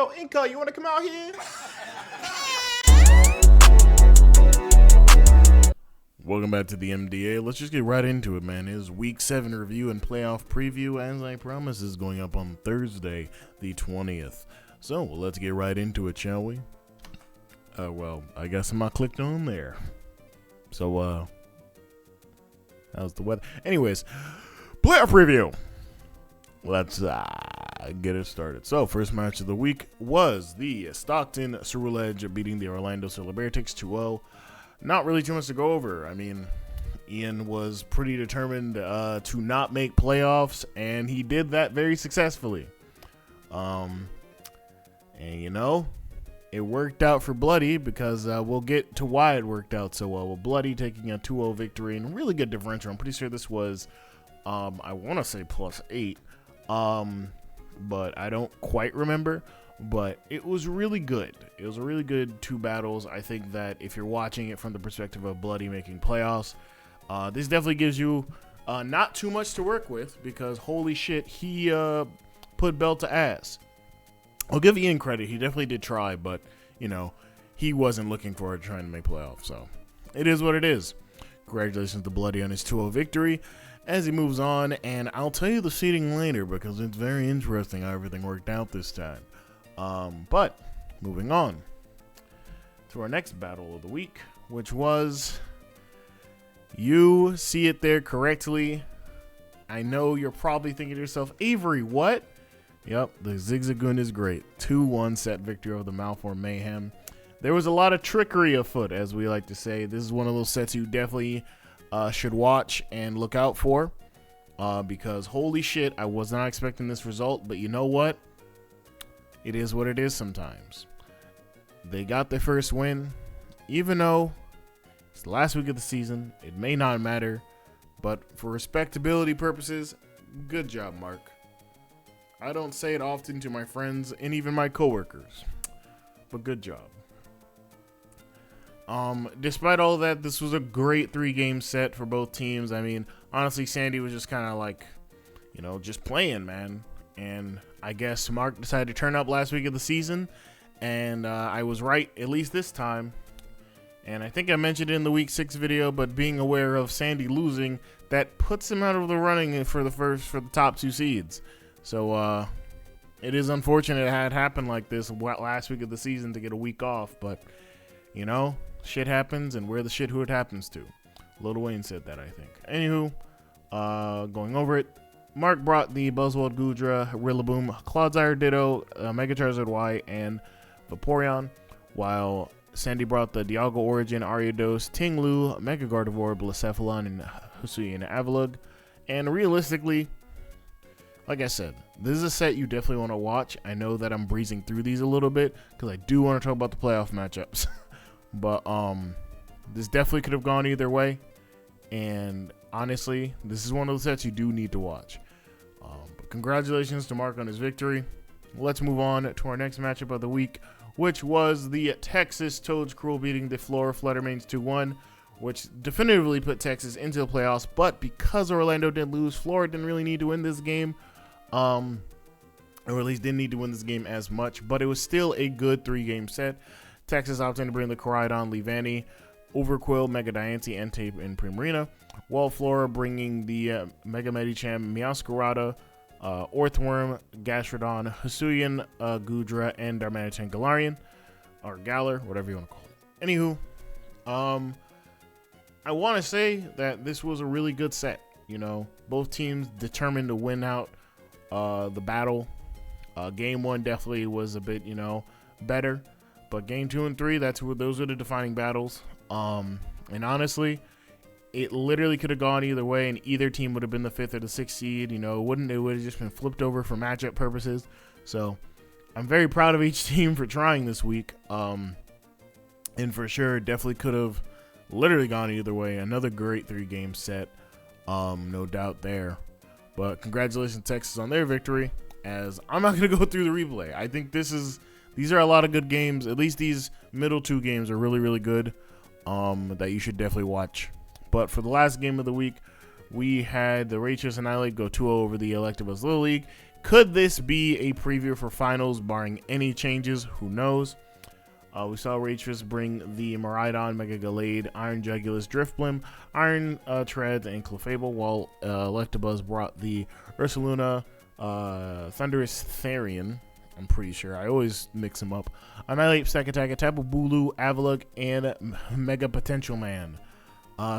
Yo, Inca, you want to come out here? Welcome back to the MDA. Let's just get right into it, man. It's Week 7 review and playoff preview, as I promised, is going up on Thursday, the 20th. So, let's get right into it, shall we? Well, I guess I'm not clicked on there. So, how's the weather? Anyways, playoff preview. Let's get it started. So, first match of the week was the Stockton Cerulean Edge beating the Orlando Celebratics 2-0. Not really too much to go over. I mean, Ian was pretty determined to not make playoffs, and he did that very successfully. And you know, it worked out for Bloody because we'll get to why it worked out so well. With Bloody taking a 2-0 victory and really good differential. I'm pretty sure this was, I want to say +8, but I don't quite remember. But it was really good. It was a really good 2 battles. I think that if you're watching it from the perspective of Bloody making playoffs, this definitely gives you not too much to work with because holy shit, he put belt to ass. I'll give Ian credit. He definitely did try, but, you know, he wasn't looking forward to trying to make playoffs. So it is what it is. Congratulations to Bloody on his 2-0 victory as he moves on. And I'll tell you the seeding later because it's very interesting how everything worked out this time. But moving on to our next battle of the week, which was, you see it there correctly. I know you're probably thinking to yourself, Avery, what? Yep, the Zigzagoon is great. 2-1 set victory over the Malfour Mayhem. There was a lot of trickery afoot, as we like to say. This is one of those sets you definitely should watch and look out for because holy shit, I was not expecting this result, but you know what? It is what it is sometimes. They got their first win, even though it's the last week of the season. It may not matter, but for respectability purposes, good job, Mark. I don't say it often to my friends and even my coworkers, but good job. Despite all that, this was a great 3-game set for both teams. I mean, honestly, Sandy was just kind of like, you know, just playing, man. And I guess Mark decided to turn up last week of the season, and I was right, at least this time. And I think I mentioned it in the Week 6 video, but being aware of Sandy losing, that puts him out of the running for the top 2 seeds. So it is unfortunate it had happened like this last week of the season to get a week off, but you know, shit happens, and we're the shit who it happens to. Lil Wayne said that, I think. Anywho, going over it. Mark brought the Buzzwole Goodra, Rillaboom, Clodsire Ditto, Mega Charizard Y, and Vaporeon, while Sandy brought the Dialga Origin, Ariados, Tinglu, Mega Gardevoir, Blacephalon, and Hisuian Avalugg. And realistically, like I said, this is a set you definitely want to watch. I know that I'm breezing through these a little bit because I do want to talk about the playoff matchups. But this definitely could have gone either way. And honestly, this is one of the sets you do need to watch. But congratulations to Mark on his victory. Let's move on to our next matchup of the week, which was the Texas Toedscruel beating the Flora Fluttermanes 2-1, which definitively put Texas into the playoffs. But because Orlando didn't lose, Flora didn't really need to win this game. Or at least didn't need to win this game as much. But it was still a good 3-game set. Texas opting to bring the Koraidon, Leavanny, Overquill, Mega Diancie, Entei, and Primarina, while Flora bringing the Mega Medicham, Meowscarada, Orthworm, Gastrodon, Hisuian, Goodra, and Darmanitan Galarian, or Galar, whatever you want to call it. Anywho, I want to say that this was a really good set. You know, both teams determined to win out the battle. Game 1 definitely was a bit, you know, better, but game 2 and 3, those are the defining battles. And honestly, it literally could have gone either way, and either team would have been the 5th or the 6th seed. You know, it would have just been flipped over for matchup purposes. So I'm very proud of each team for trying this week. And for sure, definitely could have literally gone either way. Another great 3-game set, no doubt there. But congratulations, Texas, on their victory. As I'm not going to go through the replay. I think these are a lot of good games. At least these middle 2 games are really, really good. That you should definitely watch. But for the last game of the week, we had the Rachis Annihilate go 2-0 over the Electabuzz Little League, Could this be a preview for finals, barring any changes? Who knows? We saw Rachris bring the Miraidon, Mega Gallade, Iron Jugulus, Driftblim, Iron Treads, and Clefable, while Electabuzz brought the Ursaluna, Thunderous Therian. I'm pretty sure. I always mix them up. Annihilate, Stack Attack, Tapu Bulu, Avalugg, and Mega Potential Man.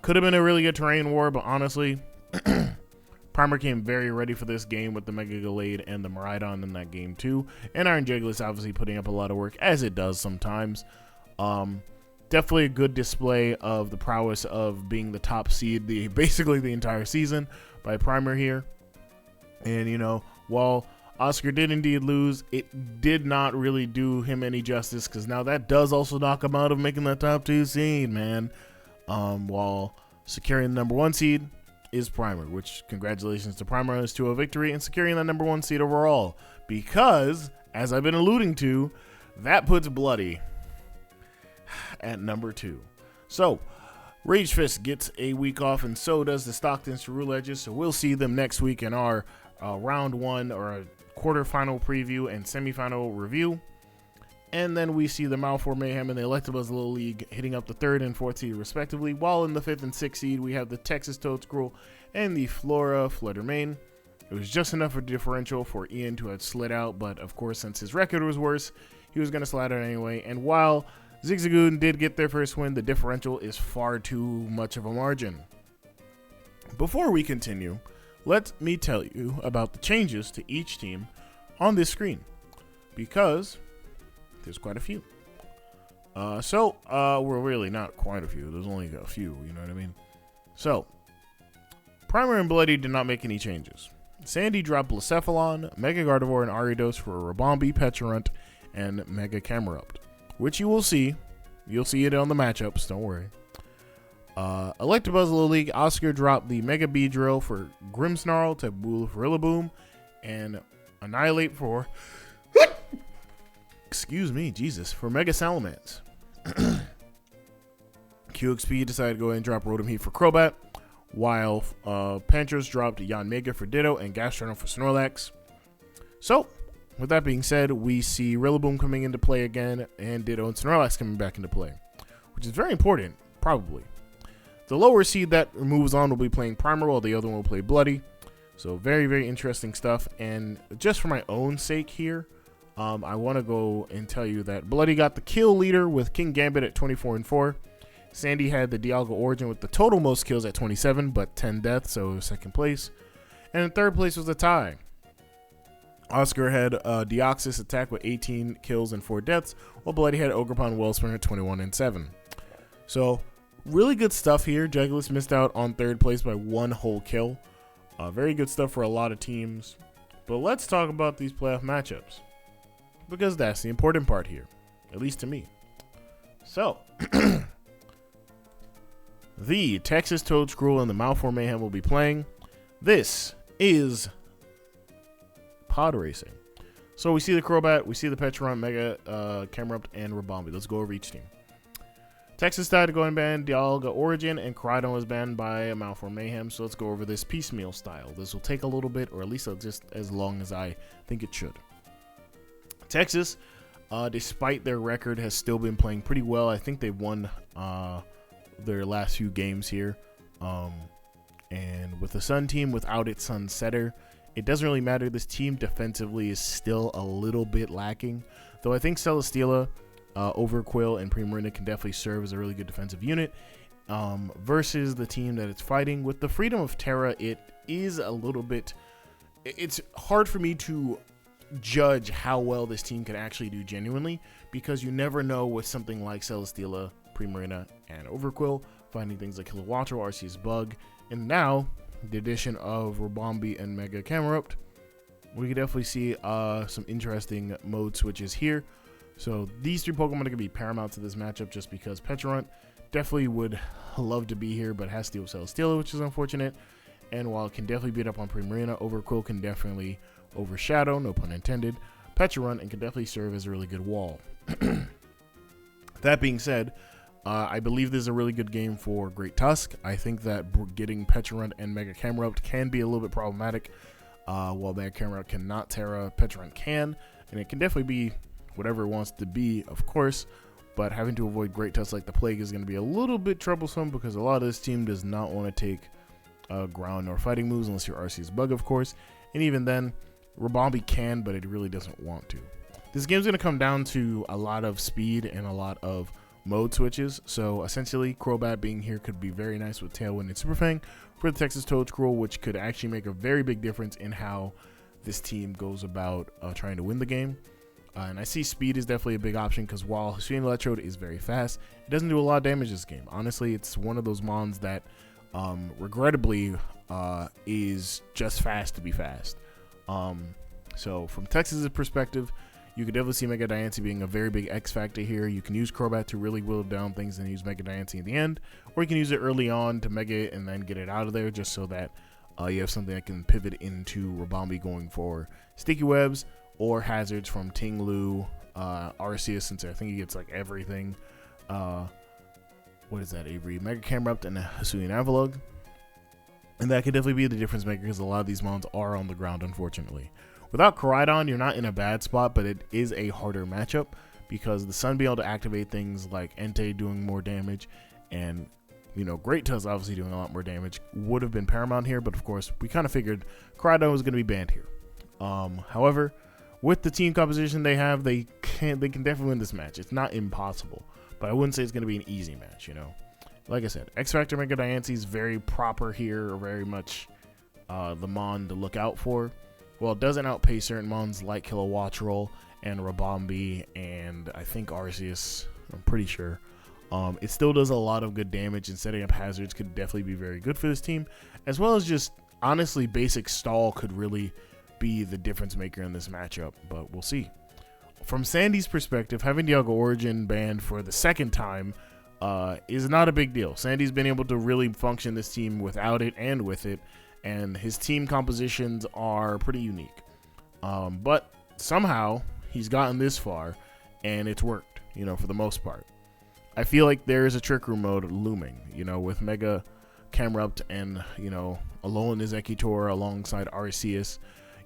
Could have been a really good terrain war, but honestly, Primer came very ready for this game with the Mega Gallade and the Miraidon in that game too. And Iron Jugulus obviously putting up a lot of work, as it does sometimes. Definitely a good display of the prowess of being the top seed basically the entire season by Primer here. And, you know, while Oscar did indeed lose, it did not really do him any justice, because now that does also knock him out of making that top 2 seed, man. While securing the #1 seed is Primer, which congratulations to Primer on his 2-0 victory and securing that #1 seed overall, because, as I've been alluding to, that puts Bloody at #2. So, Rage Fist gets a week off, and so does the Stockton's to Rule Edges, so we'll see them next week in our round 1 or a quarterfinal preview and semifinal review. And then we see the Malfour Mayhem and the Electabuzz Little League hitting up the 3rd and 4th seed respectively, while in the 5th and 6th seed we have the Texas Toadscruel and the Flora Fluttermane. It was just enough of a differential for Ian to have slid out, but of course, since his record was worse, he was going to slide out anyway. And while Zigzagoon did get their first win, the differential is far too much of a margin. Before we continue, let me tell you about the changes to each team on this screen, because there's quite a few. Well, really not quite a few. There's only a few, you know what I mean? So, Primer and Bloody did not make any changes. Sandy dropped Blacephalon, Mega Gardevoir, and Ariados for Rabombi, Pecharunt, and Mega Camerupt, which you will see. You'll see it on the matchups, don't worry. Electabuzz Little League, Oscar dropped the Mega Beedrill for Grimmsnarl, Taboo for Rillaboom, and Annihilate for... Excuse me, Jesus, for Mega Salamence. QXP decided to go ahead and drop Rotom Heat for Crobat, while Panchers dropped Yanmega for Ditto and Gastrodon for Snorlax. So, with that being said, we see Rillaboom coming into play again, and Ditto and Snorlax coming back into play, which is very important, probably. The lower seed that moves on will be playing Primer, while the other one will play Bloody. So, very, very interesting stuff. And just for my own sake here, I want to go and tell you that Bloody got the kill leader with King Gambit at 24 and 4. Sandy had the Dialga Origin with the total most kills at 27, but 10 deaths, so second place. And in third place was a tie. Oscar had Deoxys attack with 18 kills and 4 deaths, while Bloody had Ogerpon Wellspring at 21 and 7. So, really good stuff here. Jugulus missed out on third place by 1 whole kill. Very good stuff for a lot of teams. But let's talk about these playoff matchups, because that's the important part here, at least to me. So, the Texas Toadscruel and the Malfour Mayhem will be playing. This is pod racing. So we see the Crobat, we see the Pecharunt, Mega Camerupt, and Rabombi. Let's go over each team. Texas decided to go and ban Dialga Origin, and Koraidon was banned by Malfour Mayhem. So let's go over this piecemeal style. This will take a little bit, or at least just as long as I think it should. Texas, despite their record, has still been playing pretty well. I think they won their last few games here. And with the Sun team without its Sun setter, it doesn't really matter. This team defensively is still a little bit lacking, though I think Celesteela, Overquill, and Primarina can definitely serve as a really good defensive unit versus the team that it's fighting. With the Freedom of Terra, it is a little bit... It's hard for me to judge how well this team can actually do genuinely, because you never know with something like Celesteela, Primarina, and Overquill, finding things like Kilowattrel, Arceus Bug, and now the addition of Rabombi and Mega Camerupt, we can definitely see some interesting mode switches here. So these 3 Pokemon are going to be paramount to this matchup, just because Pecharunt definitely would love to be here, but has to deal with Celesteela, which is unfortunate. And while it can definitely beat up on Primarina, Overquill can definitely overshadow, no pun intended, Pecharunt, and can definitely serve as a really good wall. That being said, I believe this is a really good game for Great Tusk. I think that getting Pecharunt and Mega Camerupt can be a little bit problematic. while Mega Camerupt cannot. Terra Petron can, and it can definitely be whatever it wants to be, of course, but having to avoid Great Tusk like the Plague is going to be a little bit troublesome because a lot of this team does not want to take ground or fighting moves unless you're RC's Bug, of course, and even then, Rabombi can, but it really doesn't want to. This game's going to come down to a lot of speed and a lot of mode switches, so essentially Crobat being here could be very nice with Tailwind and Super Fang for the Texas Toedscruel, which could actually make a very big difference in how this team goes about trying to win the game. And I see speed is definitely a big option because while Hisuian Electrode is very fast, it doesn't do a lot of damage this game. Honestly, it's one of those mons that regrettably is just fast to be fast. So from Texas's perspective, you could definitely see Mega Diancie being a very big X factor here. You can use Crobat to really whittle down things and use Mega Diancie in the end, or you can use it early on to Mega it and then get it out of there just so that you have something that can pivot into Rabombi going for Sticky Webs or hazards from Ting-Lu, Arceus, since I think he gets like everything. What is that, Avery? Mega Camerupt and Hisuian Avalugg. And that could definitely be the difference maker because a lot of these mons are on the ground, unfortunately. Without Koraidon, you're not in a bad spot, but it is a harder matchup because the Sun being able to activate things like Entei doing more damage and, you know, Great Tusk obviously doing a lot more damage would have been paramount here, but of course, we kind of figured Koraidon was going to be banned here. However, with the team composition they have, they can definitely win this match. It's not impossible, but I wouldn't say it's going to be an easy match, you know. Like I said, X Factor Mega Diancie is very proper here, or very much the mon to look out for. Well, it doesn't outpace certain mons like Kilowattrel and Rabombi and I think Arceus, I'm pretty sure. It still does a lot of good damage, and setting up hazards could definitely be very good for this team, as well as just honestly basic stall could really be the difference maker in this matchup, but we'll see. From Sandy's perspective, having Dialga Origin banned for the second time is not a big deal. Sandy's been able to really function this team without it and with it, and his team compositions are pretty unique. But somehow he's gotten this far, and it's worked, you know, for the most part. I feel like there is a Trick Room mode looming, you know, with Mega Camerupt and, you know, Alolan Exeggutor alongside Arceus.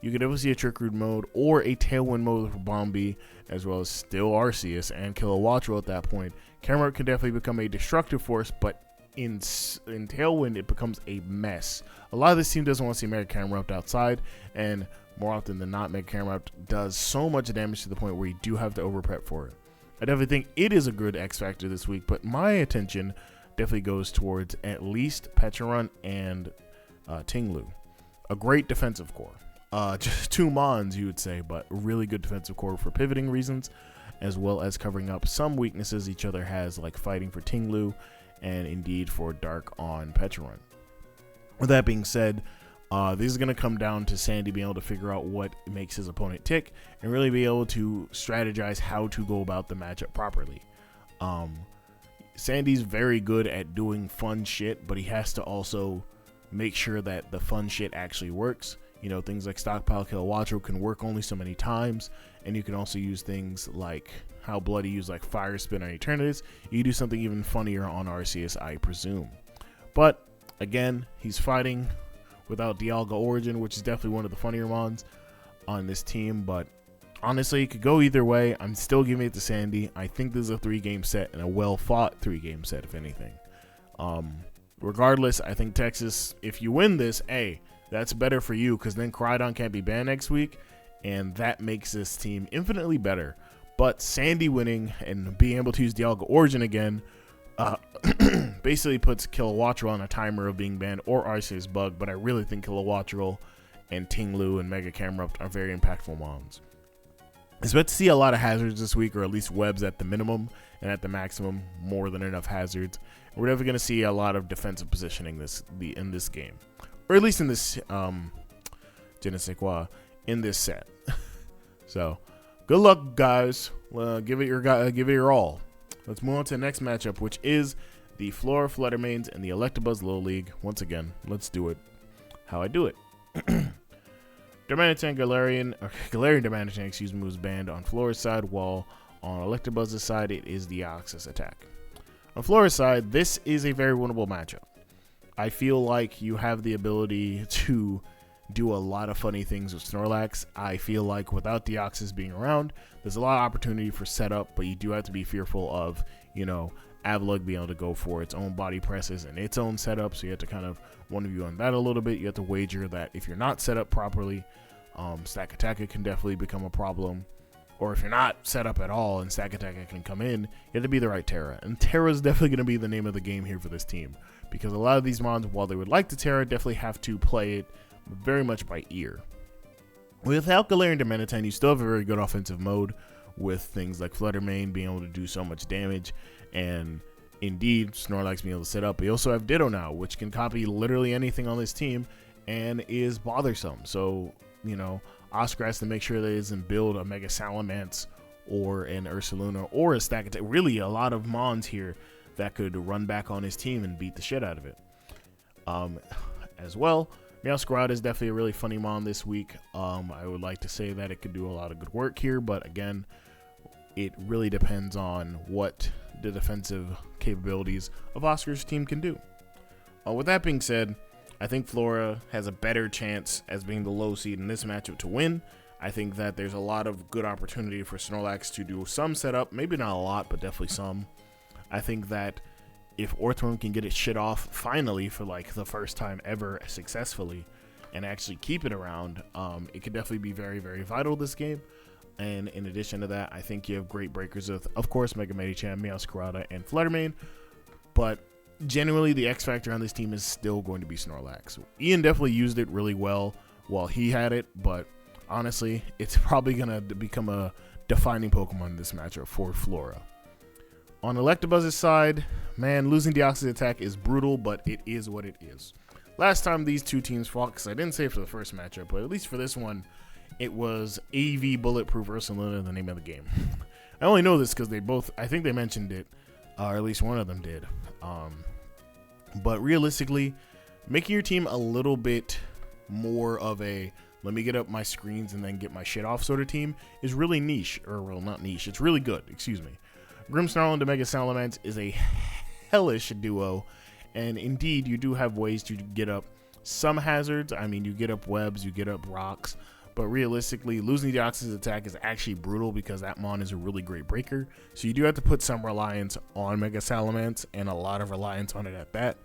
You could definitely see a Trick Room mode or a Tailwind mode with Bombi, as well as still Arceus and Kilowattrel at that point. Camerupt can definitely become a destructive force, but in Tailwind, it becomes a mess. A lot of this team doesn't want to see Mega Camerupt outside, and more often than not, Mega Camerupt does so much damage to the point where you do have to overprep for it. I definitely think it is a good X Factor this week, but my attention definitely goes towards at least Petron and Ting-Lu. A great defensive core. Just two mons, you would say, but really good defensive core for pivoting reasons, as well as covering up some weaknesses each other has, like fighting for Ting-Lu and indeed for Dark on Petron. With that being said, this is going to come down to Sandy being able to figure out what makes his opponent tick and really be able to strategize how to go about the matchup properly. Sandy's very good at doing fun shit, but he has to also make sure that the fun shit actually works. You know, things like Stockpile Kilowattrel can work only so many times, and you can also use things like how Bloody used like Fire Spin on Eternatus. You can do something even funnier on Arceus, I presume. But again, he's fighting without Dialga Origin, which is definitely one of the funnier mons on this team, but honestly, it could go either way. I'm still giving it to Sandy. I think this is a 3-game set, and a well-fought 3-game set, if anything. Regardless, I think Texas, if you win this, hey, that's better for you, because then Koraidon can't be banned next week, and that makes this team infinitely better. But Sandy winning and being able to use Dialga Origin again basically puts Kilowattrel on a timer of being banned, or Arceus Bug, but I really think Kilowattrel and Ting-Lu and Mega Camerupt are very impactful mons. Expect to see a lot of hazards this week, or at least webs at the minimum, and at the maximum, more than enough hazards. We're definitely going to see a lot of defensive positioning in this game. Or at least in this, je ne sais quoi, in this set. So, good luck, guys. Give it your all. Let's move on to the next matchup, which is the Flora Fluttermanes and the Electabuzz Little League. Once again, let's do it how I do it. Galarian Darmanitan, was banned on Flora's side, while on Electabuzz's side, it is the Access attack. On Flora's side, this is a very winnable matchup. I feel like you have the ability to do a lot of funny things with Snorlax. I feel like without Deoxys being around, there's a lot of opportunity for setup, but you do have to be fearful of, Avalugg being able to go for its own body presses and its own setup, so you have to kind of one of you on that a little bit. You have to wager that if you're not set up properly, Stack Attacker can definitely become a problem. Or if you're not set up at all and Stack Attacker can come in, you have to be the right Terra. And Terra is definitely going to be the name of the game here for this team. Because a lot of these mons, while they would like to Terra, definitely have to play it very much by ear. Without Galarian Dimenitine, you still have a very good offensive mode with things like Fluttermane being able to do so much damage. And indeed, Snorlax being able to set up. But you also have Ditto now, which can copy literally anything on this team and is bothersome. So, Oscar has to make sure that he doesn't build a Mega Salamence or an Ursaluna or a Stack Attack. Really, a lot of mons here that could run back on his team and beat the shit out of it. As well, Meowscarada is definitely a really funny mon this week. I would like to say that it could do a lot of good work here, but again, it really depends on what the defensive capabilities of Oscar's team can do. With that being said, I think Flora has a better chance as being the low seed in this matchup to win. I think that there's a lot of good opportunity for Snorlax to do some setup, maybe not a lot, but definitely some. I think that if Orthworm can get its shit off finally for like the first time ever successfully and actually keep it around, it could definitely be very, very vital this game. And in addition to that, I think you have great breakers with, of course, Mega Medicham, Meowscarada, and Fluttermane. But genuinely, the X factor on this team is still going to be Snorlax. Ian definitely used it really well while he had it, but honestly, it's probably going to become a defining Pokemon in this matchup for Flora. On Electabuzz's side, man, losing Deoxys attack is brutal, but it is what it is. Last time these two teams fought, because I didn't say it for the first matchup, but at least for this one, it was AV Bulletproof Ursaluna, the name of the game. I only know this because they both, I think they mentioned it, or at least one of them did. But realistically, making your team a little bit more of a let me get up my screens and then get my shit off sort of team is really niche, or well, not niche, it's really good, excuse me. Grimmsnarl into Mega Salamence is a hellish duo, and indeed you do have ways to get up some hazards. I mean, you get up webs, you get up rocks, but realistically, losing Deoxys attack is actually brutal because that mon is a really great breaker. So you do have to put some reliance on Mega Salamence and a lot of reliance on it at that.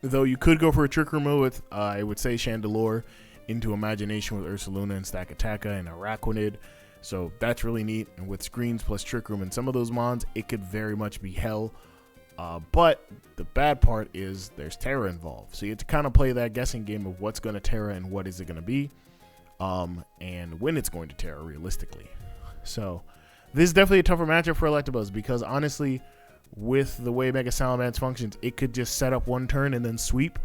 Though you could go for a Trick Room with, I would say, Chandelure into Imagination with Ursaluna and Stack Attacka and Araquanid. So that's really neat. And with screens plus Trick Room and some of those mons, it could very much be hell. But the bad part is there's Terra involved. So you have to kind of play that guessing game of what's going to Terra and what is it going to be. And when it's going to Terra realistically. So this is definitely a tougher matchup for Electabuzz because honestly, with the way Mega Salamence functions, it could just set up one turn and then sweep.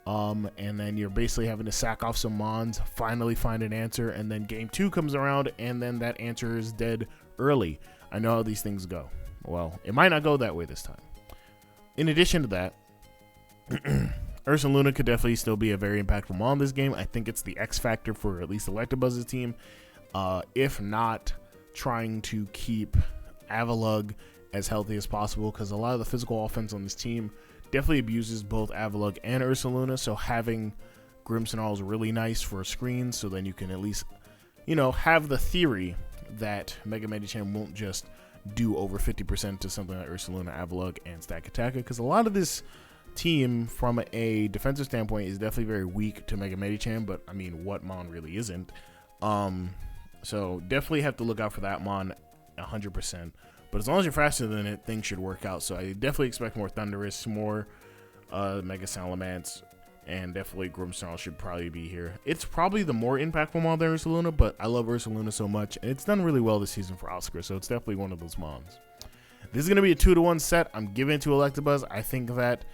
And then you're basically having to sack off some mons, finally find an answer, and then game 2 comes around and then that answer is dead early. I know how these things go. Well, it might not go that way this time. In addition to that, Ursaluna could definitely still be a very impactful mon in this game. I think it's the X factor for at least Electabuzz's team. If not, trying to keep Avalugg as healthy as possible because a lot of the physical offense on this team definitely abuses both Avalugg and Ursaluna. So having Grimmsnarl is really nice for screens. So then you can at least, have the theory that Mega Medicham won't just do over 50% to something like Ursaluna, Avalugg, and Stack Attacka because a lot of this team from a defensive standpoint is definitely very weak to Mega Medicham, but I mean, what mon really isn't? So definitely have to look out for that mon 100%. But as long as you're faster than it, things should work out. So I definitely expect more Thundurus, more Mega Salamence, and definitely Grimmsnarl should probably be here. It's probably the more impactful mon than Ursaluna, but I love Ursaluna so much, and it's done really well this season for Oscar, so it's definitely one of those mons. This is going to be a 2-to-1 set. I'm giving it to Electabuzz. I think that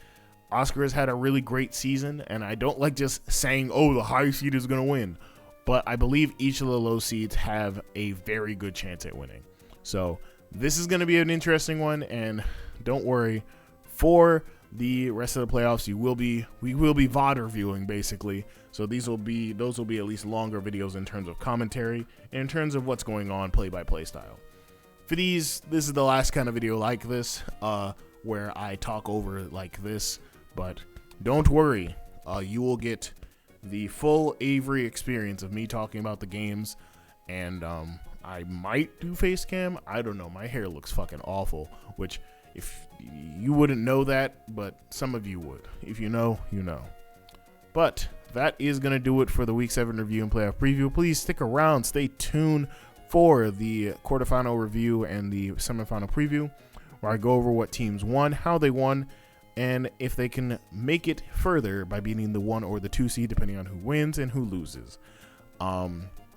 Oscar has had a really great season, and I don't like just saying, oh, the high seed is going to win. But I believe each of the low seeds have a very good chance at winning. So this is going to be an interesting one, and don't worry, for the rest of the playoffs, we will be VOD reviewing basically. So those will be at least longer videos in terms of commentary and in terms of what's going on play-by-play style. For these, this is the last kind of video like this, where I talk over like this. But don't worry, you will get the full Avery experience of me talking about the games, and I might do face cam. I don't know. My hair looks fucking awful, which if you wouldn't know that, but some of you would. If you know, you know. But that is going to do it for the Week 7 review and playoff preview. Please stick around. Stay tuned for the quarterfinal review and the semifinal preview, where I go over what teams won, how they won, and if they can make it further by beating the 1 or the 2 seed, depending on who wins and who loses.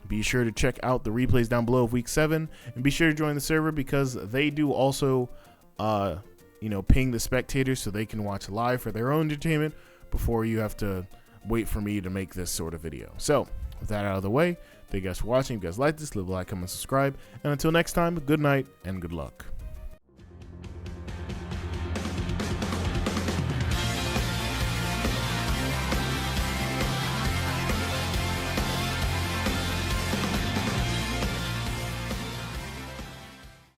Be sure to check out the replays down below of Week 7, and be sure to join the server because they do also, ping the spectators so they can watch live for their own entertainment before you have to wait for me to make this sort of video. So, with that out of the way, thank you guys for watching. If you guys like this, leave a like, comment, subscribe, and until next time, good night and good luck.